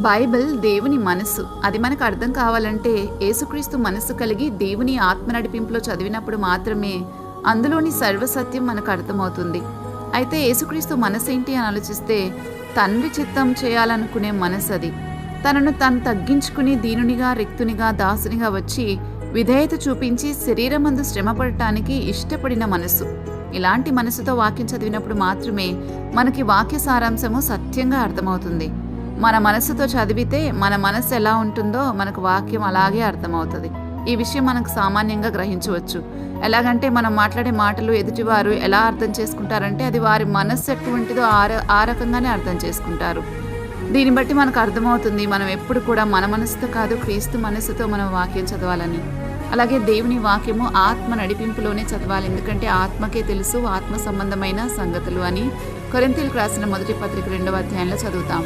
Bible దేవుని మనస్సు. అది మనకు అర్థం కావాలంటే యేసుక్రీస్తు మనస్సు కలిగి దేవుని ఆత్మ నడిపింపులో చదివినప్పుడు మాత్రమే అందులోని సర్వసత్యం మనకు అర్థమవుతుంది. అయితే యేసుక్రీస్తు మనసేంటి అని ఆలోచిస్తే తండ్రి చిత్తం చేయాలనుకునే మనసు అది. తనను తాను తగ్గించుకుని దీనునిగా, రిక్తునిగా, దాసునిగా వచ్చి విధేయత చూపించి శరీరమందు శ్రమపడటానికి ఇష్టపడిన మనసు. ఇలాంటి మనసుతో వాక్యం చదివినప్పుడు మాత్రమే మనకి వాక్య సారాంశము సత్యంగా అర్థమవుతుంది. మన మనస్సుతో చదివితే మన మనస్సు ఎలా ఉంటుందో మనకు వాక్యం అలాగే అర్థమవుతుంది. ఈ విషయం మనకు సామాన్యంగా గ్రహించవచ్చు. ఎలాగంటే మనం మాట్లాడే మాటలు ఎదుటివారు ఎలా అర్థం చేసుకుంటారంటే అది వారి మనస్సు ఎటువంటిదో ఆ రకంగానే అర్థం చేసుకుంటారు. దీన్ని బట్టి మనకు అర్థమవుతుంది మనం ఎప్పుడు కూడా మన మనసుతో కాదు, క్రీస్తు మనస్సుతో మనం వాక్యం చదవాలని. అలాగే దేవుని వాక్యము ఆత్మ నడిపింపులోనే చదవాలి. ఎందుకంటే ఆత్మకే తెలుసు ఆత్మ సంబంధమైన సంగతులు అని కొరింథీయులకు రాసిన మొదటి పత్రిక 2వ అధ్యాయంలో చదువుతాం.